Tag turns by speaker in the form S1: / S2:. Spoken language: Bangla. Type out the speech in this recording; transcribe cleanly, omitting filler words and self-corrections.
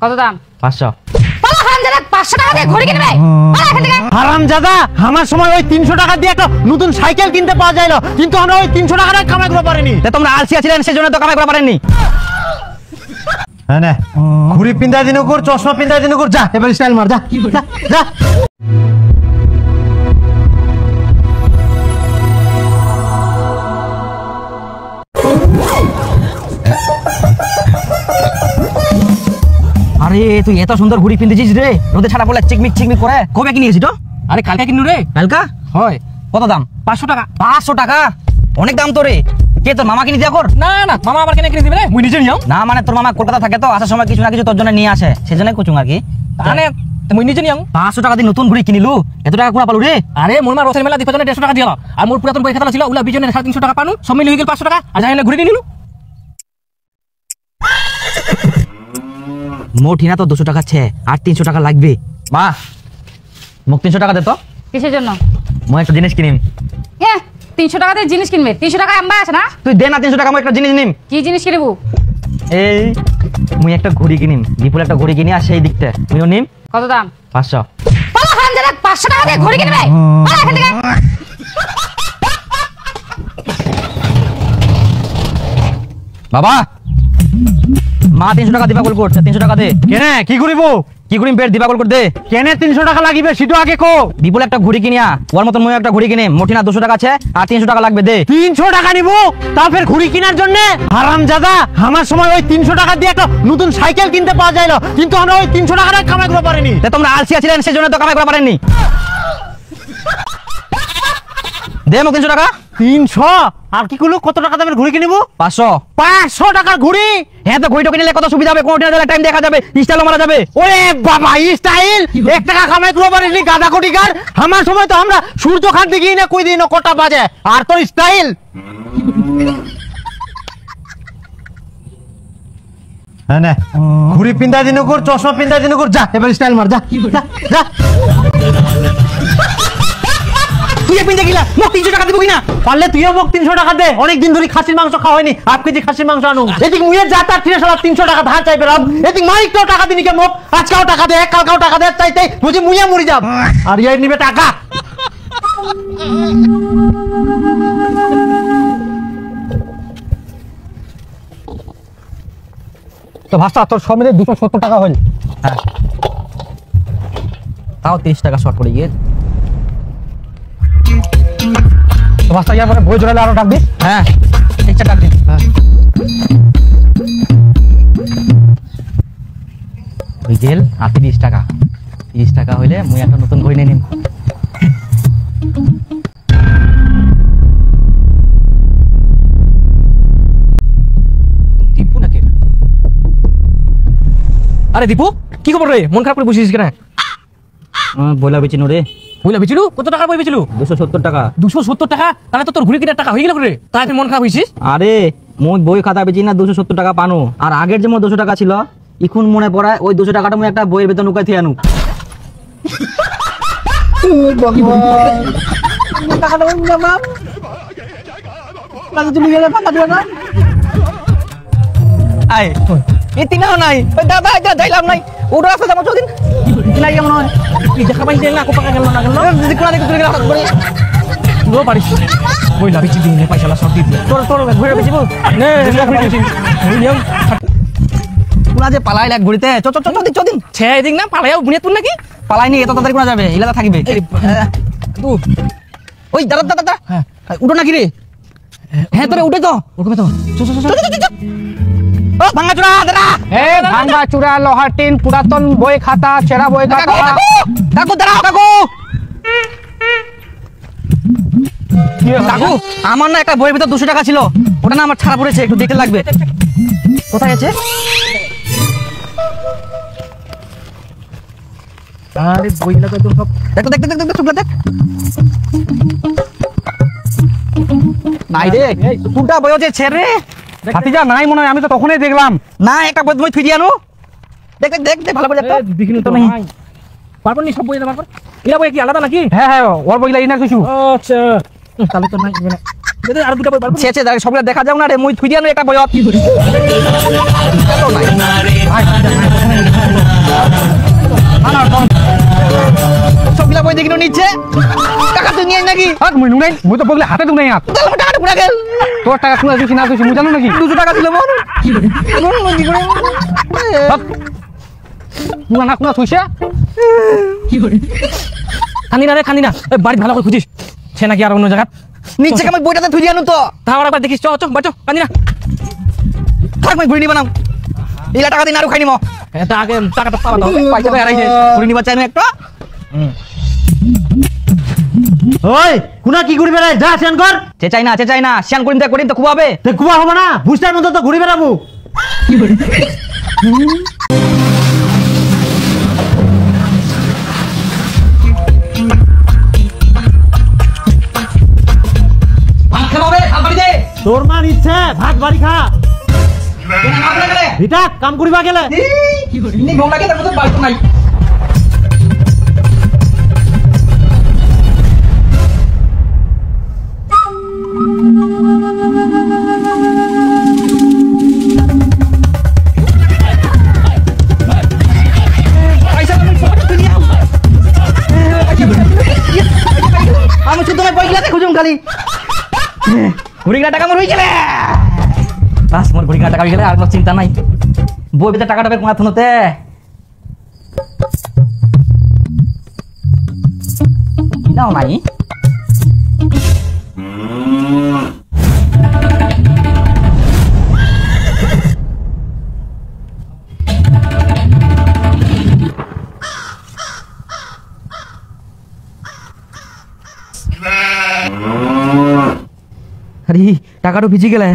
S1: কত দাম?
S2: 500।
S1: হারামজাদা 500 টাকা দিয়ে ঘড়ি কিনবে?
S2: হারামজাদা আমার সময় ওই 300 টাকা দিয়ে একটা নতুন সাইকেল কিনতে পাওয়া যাইলো, কিন্তু আমরা ওই 300 টাকাটা কামাই করতে পারিনি।
S3: তোমরা আলসিয়া ছিলেন সেজন্য তো কামাই করতে পারেননি।
S2: হ্যাঁ না, ঘুড়ি পিন্দা দিন কর, চশমা পিন্দা দিন কর, যা এবার স্টাইল মার, যা যা।
S3: আরে তুই এত সুন্দর ঘুড়ি পিনতেছিস রে, রোদে ছাড়া পড়লে চিকমিক চিকমিক করে। কবে কিনেছিস তো?
S4: আরে কালকে কিনু রে।
S3: কালকা?
S4: হয়।
S3: কত দাম?
S4: 500 টাকা।
S3: 500 টাকা? অনেক দাম তো রে। কে তোর মামা কিনে দিয়া কর?
S4: না না, মামা আবার কেন কিনে দিবে রে? মুই নিজে নিও।
S3: না মানে তোর মামা কলকাতা থাকে তো, আসার সময় কিছু না কিছু তোর জন্য নিয়ে আসে, সেজন্যই কুচুং আর কি।
S4: মানে মুই নিজে নিও।
S3: 500 টাকা দিয়ে নতুন ঘুড়ি কিনিলু, এত টাকা কোনা পালু রে?
S4: আরে মোর মা রথের মেলা দিতে জন্য 150 টাকা দিলা, আর মোর পুরাতন বই খাতা ছিল ওলা বিজনে 350 টাকা পানু, সব মিলে হই গেল 500 টাকা, আর যাইলে ঘুড়ি নিলু।
S3: মোটিনা তো 200 টাকা ছে, আর 300 টাকা লাগবে। মা মোক 300 টাকা দে তো।
S1: কিসের জন্য?
S3: মই একটা জিনিস কিনিম।
S1: 300 টাকা দিয়ে জিনিস কিনবে? 300 টাকা আম্বা আছে না?
S3: তুই দে না 300 টাকা, মই একটা জিনিস নিম।
S1: কি জিনিস কিনবো?
S3: এই মুই একটা ঘড়ি কিনিম, বিপুল একটা ঘড়ি কিনি, আর সেই দিকতে তুইও নিম।
S1: কত দাম?
S3: 500।
S1: হারামজাদা 500 টাকা দিয়ে ঘড়ি কিনবে? এখান থেকে।
S3: বাবা মা 300 টাকা দিবা কল করছে, 300 টাকা দে।
S2: কেনে কি করিব?
S3: কি করিম বের দিবা কল কর দে।
S2: কেনে 300 টাকা লাগিবে সেটা আগে কো।
S3: বিপুল একটা ঘড়ি কিনিয়া, ওর মতন মই একটা ঘড়ি কিনে, মোটিনা 200 টাকা আছে, আর 300 টাকা লাগবে দে।
S2: 300 টাকা নিব তারপর ঘুড়ি কেনার জন্য? হারামজাদা আমার সময় ওই 300 টাকা দিয়ে একটা নতুন সাইকেল কিনতে পাওয়া যাইলো, কিন্তু আমরা ওই 300 টাকাটা কামাই করতে পারিনি।
S3: তোমরা আলসিয়া ছিলেন সেজন্য তো কামাই করতে পারেননি। দে মোক 300 টাকা।
S2: 300? আর কি কইলো কত টাকা দামের ঘুড়ি কিনিব?
S3: 500।
S2: 500 টাকার ঘুড়ি?
S3: হ্যাঁ তো ঘড়িটা কিনলে কত সুবিধা হবে, কোনটা দিলে টাইম দেখা যাবে, স্টাইলও মারা যাবে।
S2: ওরে বাবা স্টাইল 1 টাকা কামাই করতে পারিনি গাদা কোটিকার। আমার সময় তো আমরা সূর্য খান দিকে না কই দিন কটা বাজে, আর তোর স্টাইল। হ্যাঁ না, ঘুড়ি পিন্দা দিন কর, চশমা পিন্দা দিন কর, যা এবার স্টাইল মার, যা যা।
S3: তুই পিনতে গিলা মোক 300 টাকা দিব কিনা?
S2: পারলে তুইও মোক 300 টাকা দে, অনেক দিন ধরে খাসির মাংস খাওয়া হয়নি, 8 কেজি খাসির মাংস আনু। এদিক মুয়ের যা তার 300 টাকা ধার চাইবে রব, এদিক মালিকটাও টাকা দিনি কে মোক, আজকাও টাকা দে, কালকাও টাকা দে, চাইতে বুঝি মুইয়া মরি যাব, আর ইয়ার নিবে টাকা।
S4: তো ভাষা তোর সব মিলে 270 টাকা হল।
S3: হ্যাঁ তাও 30 টাকা শর্ট পড়ে গিয়ে।
S4: তো ভাষা ইয়ার পরে বই জোড়ালে আরো ডাক দিস।
S3: হ্যাঁ ঠিকঠাক ডাক দিন। ওই গেল আর 30 টাকা। 30 টাকা হইলে মুই একটা নতুন ঘড়ি নিয়ে নিম।
S4: দীপু নাকি? আরে দীপু কি খবর রে, মন খারাপ করে বসেছিস কেন?
S3: বইলা বেচিনু রে।
S4: বইলা বেচিলু? কত টাকা বই বেচিলু?
S3: 270 টাকা।
S4: 270 টাকা? তাহলে তো তোর ঘুরে কেনার টাকা হয়ে গেল রে, তাই তুই মন খারাপ হয়েছিস?
S3: আরে মুই বই খাতা বেচি না 270 টাকা পানো, আর আগের যে মোর 200 টাকা ছিল এখন মনে পড়ায় ওই 200 টাকাটা মুই একটা বইয়ের বেতন উকাই থিয়ে আনু। আয় ইতিনাও নাই, ওই দাদা এটা যাইলাম নাই, ওটা আছে যেমন চদিন নাই কেমন হয়
S4: তুই দেখা পাইছিস না কোপা গেল না গেল
S3: যদি কোনা দেখে তুই হাত করে
S4: নো পারিস বইলা বেচি দিনে পয়সালা সব দিয়ে
S3: তোর তোর ঘুরে বেচিব
S4: নে ঘুরে বেচি নিয়ম
S3: কোনা যে পালাই লাগ ঘুরিতে চ চ চদিন চদিন
S4: ছে এদিক না পালাইও বুনিয়াতুন নাকি
S3: পালাইনি এত তাড়াতাড়ি কোনা যাবে ইলাদা থাকিবে
S4: তু
S3: ওই দাদা দাদা দাদা
S4: হ্যাঁ
S3: উঠো নাকি রে? হ্যাঁ তোরে উঠে তো
S4: ওরকম তো চ চ চ
S3: ও ভাঙা চূড়া দাদা
S4: এ ভাঙা চূড়া লোহার টিন পুরাতন বই খাতা ছেঁড়া বই খাতা
S3: কাকু দাঁড়াও কাকু কাকু আমার না একটা বইয়ের ভিতর 200 টাকা ছিল, ওটা না আমার ছাড়া পড়েছে, একটু দেখতে লাগবে। কোথায় আছে?
S4: আরে বইগুলো তো একদম সব
S3: দেখ দেখ দেখ দেখ চুপলা দেখ নাই রে, দুটা বই আছে ছেড়ে
S4: ভাতিজা নাই মনে হয়, আমি তো তখনই দেখলাম
S3: না একটা বই থুই দিয়ানো। দেখ দেখ দেখ দেখ ভালো করে দেখ
S4: দেখিনি তো নাই পারবো নি সব বই পারবো এরা বই কি আলাদা নাকি? হ্যাঁ হ্যাঁ ওর বইলা ইনার কিছু আচ্ছা তাহলে তো নাই মানে দে আর দুটো বই পারবো
S3: ছে ছে সবগুলা দেখা যাও না রে, মুই থুই দিয়ানো একটা বই নিচ্ছে টাকা তুই নিয়ে নাকি
S4: হাত মুই নুনাই মুই তো বগলে হাতে তুমি হাত
S3: তাহলে আমার টাকাটা পুরা গেল
S4: তোর টাকা তুই আসিস না আসিস মুই জানো নাকি
S3: 200 টাকা ছিল মন
S4: মুই না কোনা থুইছে কান্দি না রে কান্দি না বাড়ি ভালো করে খুঁজিস সে নাকি আর অন্য জায়গা
S3: নিচে আমি বইটাতে থুই আনো তো
S4: তাহলে একবার দেখিস চ চ বাচ্চো কান্দি না
S3: থাক মই ঘুরে নিবা না ইলা টাকা দিন আরো খাই নিমো
S4: এটা আগে টাকাটা পাওয়া দাও
S3: পয়সা তো হারাইছে ঘুরে নিবা চাই একটা
S2: ওই কোনা কি ঘুরি বেড়াই যা সেন কর
S3: চেচাই না শ্যান করিম তো খুব হবে
S2: তে কুয়া হবে না বুঝতার মতো তো ঘুরি বেড়াবো
S3: ভাত খাবে ভাত বাড়ি দে
S2: তোর মান ইচ্ছে ভাত বাড়ি খা ভিটা কাম করিবা গেলে
S3: ইনি ঘুম লাগে তার মধ্যে বাড়ি নাই আমি শুধু তোমার বইগুলাতে খুঁজুম খালি ঘুরিগলা টাকা মোর হয়ে গেলে বাস মোর ঘুরিগলা টাকা হয়ে গেলে আর কোনো চিন্তা নাই বই ভিতরে টাকা টাকা কোনা থনতে কিনাও নাই আরে টাকাটা ভিজে গেলে